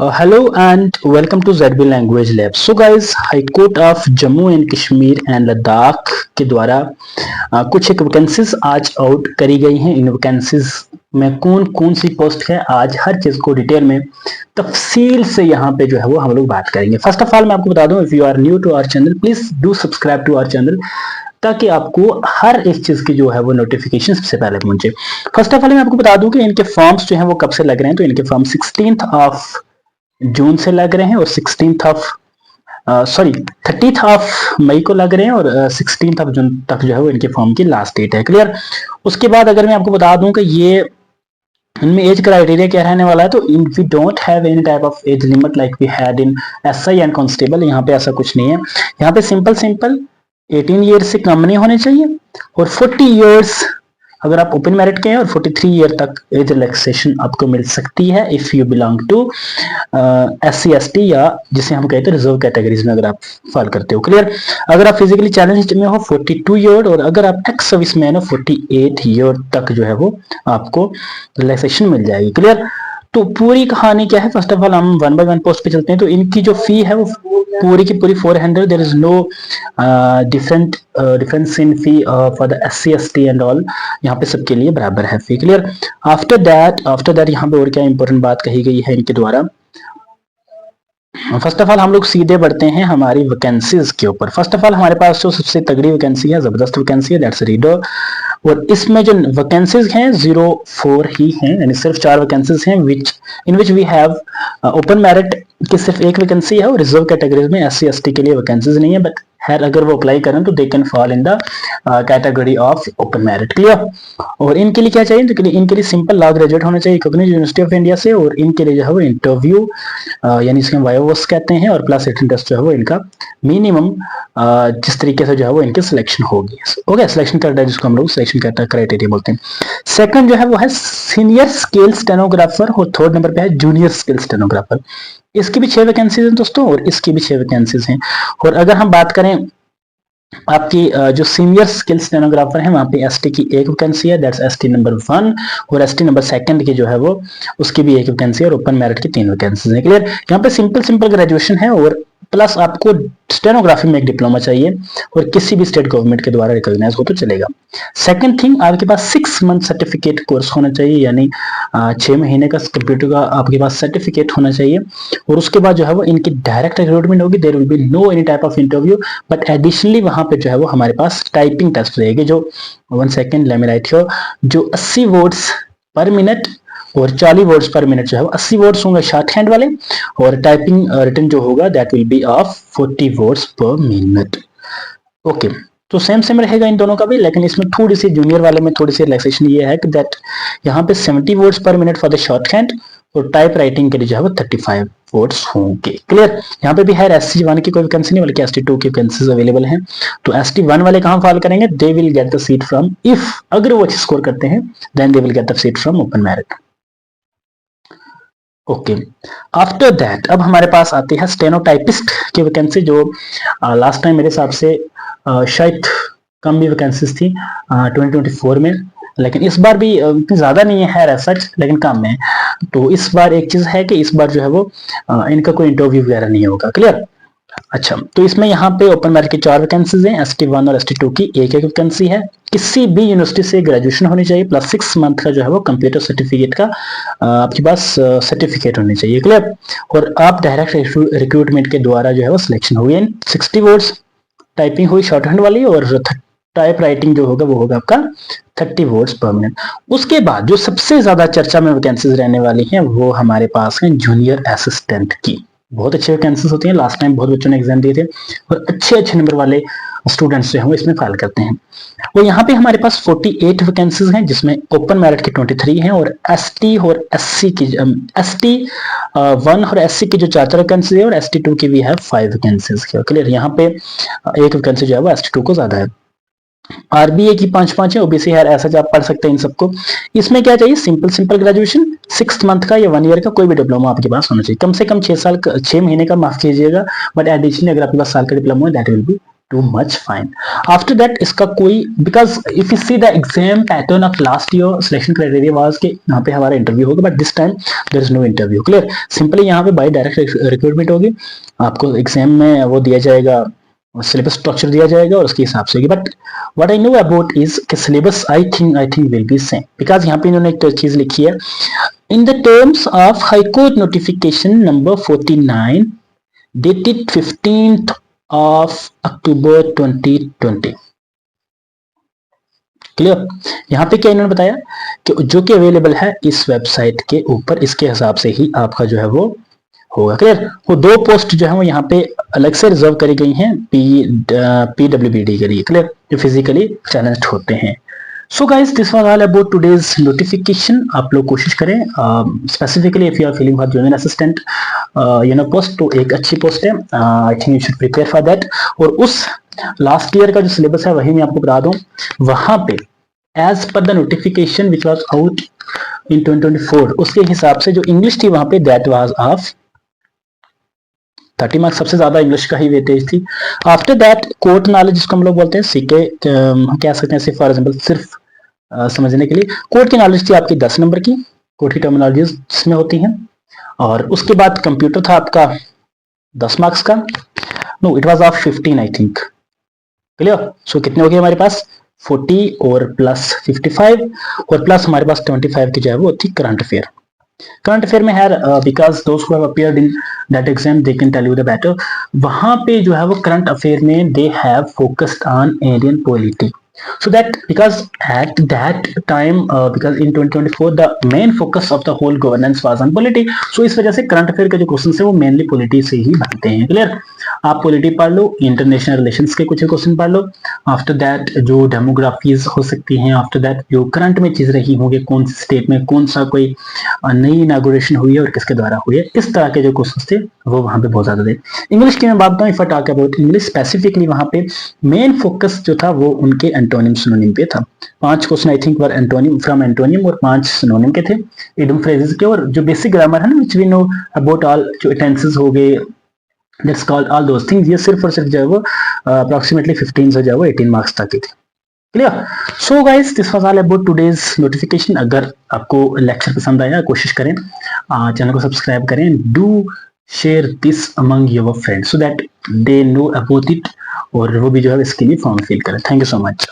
Hello and welcome to ZB Language Lab. So guys, high court of Jammu and Kashmir and Ladakh के द्वारा कुछ एक vacancies आज आउट करी गई हैं। इन वैकेंसीज में कौन कौन सी पोस्ट है, आज हर चीज को डिटेल में तफसील से यहाँ पे जो है वो हम लोग बात करेंगे। फर्स्ट ऑफ ऑल मैं आपको बता दूं, if you are new to our channel please do subscribe to our channel ताकि आपको हर एक चीज की जो है वो नोटिफिकेशन सबसे पहले पहुंचे। फर्स्ट ऑफ ऑल मैं आपको बता दूं कि इनके फॉर्म्स जो है वो कब से लग रहे हैं। तो इनके फॉर्म 16th ऑफ जून से लग रहे हैं और 30th ऑफ मई को लग रहे हैं और 16th ऑफ जून तक जो है वो इनके फॉर्म की लास्ट डेट है। क्लियर। उसके बाद अगर मैं आपको बता दूं कि ये इनमें एज क्राइटेरिया क्या रहने वाला है, तो we don't have any type of age limit like we had in SI and constable. यहाँ पे ऐसा कुछ नहीं है। यहाँ पे सिंपल 18 ईयर्स से कम नहीं होने चाहिए और 40 ईयर्स अगर आप ओपन मेरिट के हैं और 43 ईयर तक एज रिलैक्सेशन आपको मिल सकती है if you belong to SC ST या जिसे हम कहते हैं रिजर्व कैटेगरीज में अगर आप फॉल करते हो। क्लियर। अगर आप फिजिकली चैलेंज में हो 42 ईयर और अगर आप एक्स सर्विस मैन हो 48 ईयर तक जो है वो आपको रिलैक्सेशन मिल जाएगी। क्लियर। तो पूरी कहानी क्या है, फर्स्ट ऑफ ऑल हम वन बाय वन पोस्ट पे चलते हैं। तो इनकी जो फी है वो पूरी की पूरी 400, there is no difference in fee for the SC ST and all, यहाँ पे सबके लिए बराबर है फी। क्लियर। आफ्टर दैट यहाँ पे और क्या इंपॉर्टेंट बात कही गई है इनके द्वारा। फर्स्ट ऑफ ऑल हम लोग सीधे बढ़ते हैं हमारी वैकेंसीज के ऊपर। फर्स्ट ऑफ ऑल हमारे पास जो सबसे तगड़ी वैकेंसी है, जबरदस्त वैकेंसी है, दैट्स रीडर। और इसमें जो वैकेंसीज हैं 04 ही हैं, यानी सिर्फ 4 वैकेंसीज हैं in which we have open merit की सिर्फ एक वैकेंसी है और रिजर्व कैटेगरीज में SC ST के लिए वैकेंसीज नहीं है। बट है अगर वो अप्लाई करें तो they can fall in the category of open merit. Clear. और इनके लिए क्या चाहिए, तो इनके लिए सिंपल लॉ ग्रेजुएट होना चाहिए कॉग्निज यूनिवर्सिटी ऑफ इंडिया से, और इनके लिए जो है वो इंटरव्यू यानी इसके वायोवस कहते हैं, और प्लस रिटन टेस्ट जो है वो इनका मिनिमम जिस तरीके से जो है वो इनकी सिलेक्शन होगी। ओके, सिलेक्शन क्राइटेरिया जिसको हम लोग सिलेक्शन क्राइटेरिया बोलते हैं। सेकंड जो है वो है सीनियर स्किल स्टेनोग्राफर और थर्ड नंबर पे है जूनियर स्किल स्टेनोग्राफर। इसकी भी 6 वैकेंसीज हैं दोस्तों और इसकी भी 6 वैकेंसीज हैं। और अगर हम बात करें आपकी जो सीनियर स्किल स्टेनोग्राफर है वहां पे ST की एक वैकेंसी है, दैट्स ST नंबर 1, और ST नंबर 2 की जो है वो उसकी भी एक वैकेंसी है और ओपन मेरिट की 3 वैकेंसीज हैं। क्लियर। यहाँ पे सिंपल ग्रेजुएशन है और प्लस आपको स्टेनोग्राफी में एक डिप्लोमा चाहिए और किसी भी स्टेट गवर्नमेंट के द्वारा रिकॉग्नाइज हो तो चलेगा। सेकंड थिंग, आपके पास 6 मंथ सर्टिफिकेट कोर्स होना चाहिए, यानी 6 महीने का कंप्यूटर का आपके पास सर्टिफिकेट होना चाहिए। और उसके बाद जो है वो इनकी डायरेक्ट रिक्रूटमेंट होगी, there will be no any type of interview, but additionally वहां पे जो है वो हमारे पास टाइपिंग टेस्ट रहेगी जो 1 second let me right here, जो 80 वर्ड्स पर मिनट और 40 वर्ड्स पर मिनट जो है 80 वर्ड्स होंगे शॉर्ट हैंड वाले, और टाइपिंग रिटन जो होगा that will B of 40 words पर मिनट। ओके, तो सेम रहेगा इन दोनों का भी, लेकिन इसमें थोड़ी सी जूनियर वाले में थोड़ी सी रिलैक्सेशन ये है कि दैट यहाँ पे 70 वर्ड्स पर minute for the short hand और टाइप राइटिंग के लिए जो है वो 35 वर्ड्स होंगे। क्लियर। यहाँ पे भी है SC1 की कोई वैकेंसी नहीं बल्कि ST2 की वैकेंसीज अवेलेबल हैं। तो ST1 वाले कहाँ फॉल करेंगे, they will get the seat from, if अगर वो अच्छी स्कोर करते हैं then they will get the seat from open merit. Okay, after that अब हमारे पास आती है स्टेनोटाइपिस्ट की वैकेंसी, जो लास्ट टाइम मेरे हिसाब से शायद कम भी वैकेंसीज थी 2024 में, लेकिन इस बार भी इतनी ज्यादा नहीं है सच, लेकिन कम है। तो इस बार एक चीज है कि इस बार जो है वो इनका कोई इंटरव्यू वगैरह नहीं होगा। क्लियर। अच्छा, तो इसमें यहाँ पे ओपन मेरिट की 4 वैकेंसीज हैं, ST1 और ST2 की एक वैकेंसी है। किसी भी यूनिवर्सिटी से ग्रेजुएशन होनी चाहिए प्लस 6 मंथ का जो है वो कंप्यूटर सर्टिफिकेट का आपके पास सर्टिफिकेट होनी चाहिए। क्लियर। और आप डायरेक्ट रिक्रूटमेंट के द्वारा जो है वो सिलेक्शन होगी। 60 वर्ड्स टाइपिंग हुई शॉर्ट हैंड वाली और टाइप राइटिंग जो होगा वो होगा आपका 30 वर्ड्स पर मिनट। उसके बाद जो सबसे ज्यादा चर्चा में वैकेंसीज रहने वाली हैं वो हमारे पास हैं जूनियर असिस्टेंट की। बहुत अच्छी वैकेंसीज होती हैं, लास्ट टाइम बहुत बच्चों ने एग्जाम दिए थे और अच्छे नंबर वाले स्टूडेंट्स जो हैं वो इसमें फाइल करते हैं। और यहाँ पे हमारे पास 48 वैकेंसीज हैं जिसमें ओपन मेरिट की 23 हैं और ST और SC की ST1 और SC की जो 4 वैकेंसी है और ST2 की भी है 5 वैकेंसीज। क्लियर। यहाँ पे एक वैकेंसी जो है वो ST2 को ज्यादा है। RBA की 5 है, OBC है, ऐसा आप पढ़ सकते हैं इन सबको। इसमें क्या चाहिए, सिंपल ग्रेजुएशन 6 मंथ का या 1 ईयर का कोई भी डिप्लोमा आपके पास होना चाहिए, कम से कम 6 महीने का माफ कीजिएगा, बट एडिशनली अगर आपके पास साल का डिप्लोमा है that will be too much fine. After that इसका कोई, because if you see the exam pattern of last year selection criteria was के यहाँ पे हमारा इंटरव्यू होगा, but this time there is no interview. Clear, simply यहाँ पे bye direct recruitment होगी, आपको एग्जाम में वो दिया जाएगा, सिलेबस स्ट्रक्चर दिया जाएगा और उसके हिसाब से होगी। But what I know about is कि syllabus I think will be same, because यहाँ पे इन्होंने एक चीज लिखी है, in the terms of high court notification number 49 dated 15th of October 2020। Clear, यहाँ पे क्या इन्होंने बताया कि जो कि अवेलेबल है इस वेबसाइट के ऊपर, इसके हिसाब से ही आपका जो है वो होगा। क्लियर, वो 2 पोस्ट जो है वो यहाँ पे अलग से रिजर्व करी गई हैं PWBD के लिए। क्लियर, जो फिजिकली चैलेंज्ड होते हैं। So guys, this was all about today's notification. आप लोग कोशिश करें, specifically if you are feeling for junior assistant post, तो एक अच्छी पोस्ट है, I think you should prepare for that. और उस लास्ट ईयर का जो सिलेबस है वही मैं आपको बता दूं, वहां पे as per the notification which was out in 2024, उसके हिसाब से जो इंग्लिश थी वहां पे दैट वाज ऑफ 30 मार्क्स, सबसे ज्यादा इंग्लिश का ही वेटेज थी। आफ्टर दैट कोर्ट नॉलेज, जिसको हम लोग बोलते हैं सीके, हम कह सकते हैं फॉर एग्जाम्पल सिर्फ समझने के लिए, कोर्ट की नॉलेज थी आपकी 10 नंबर की, कोर्ट की टर्मिनोलॉजीज जिसमें होती हैं। और उसके बाद कंप्यूटर था आपका 10 मार्क्स का, no it was of 15 I think. Clear, so कितने हो गए हमारे पास 40 और प्लस 55 और प्लस हमारे पास 25 की जो है वो थी करंट अफेयर। करंट अफेयर में है, because those who have appeared in that exam they can tell you the better. वहां पे जो है वो करंट अफेयर में they have focused on Indian polity, so that because at that time because in 2024 the main focus of the whole governance was on polity, so इस वजह से current affair के जो क्वेश्चन है वो मेनली पॉलिटी से ही बनते हैं। क्लियर, आप पॉलिटी पढ़ लो, इंटरनेशनल रिलेशंस के कुछ क्वेश्चन पढ़ लो, आफ्टर दैट जो डेमोग्राफीज हो सकती हैं, आफ्टर दैट जो करंट में चीज रही होंगे, कौन सी स्टेट में कौन सा कोई नई इनॉग्रेशन हुई है और किसके द्वारा हुई है, इस तरह के जो क्वेश्चन थे वो वहां पे बहुत ज्यादा थे। इंग्लिश की मैं बात करूं, if I talk about English specifically, वहां पे मेन फोकस जो था वो उनके एंटोनिम सिनोनिम पे था। 5 question I think were antonym from antonym और 5 सिनोनिम के थे, इडियम फ्रेजेस के। और जो बेसिक ग्रामर है ना, which we know about all, जो टेंसेस हो गए, that's called all those things, ये सिर्फ और सिर्फ जो है वो अप्रोक्सीमेटली 15 से जो है वो 18 मार्क्स तक की थी। Clear, so guys, this was all about today's notification. अगर आपको लेक्चर पसंद आया, कोशिश करें चैनल को सब्सक्राइब करें, do share this among your friends so that they know about it, और वो भी जो है इसके लिए फॉर्म फिल करें। Thank you so much.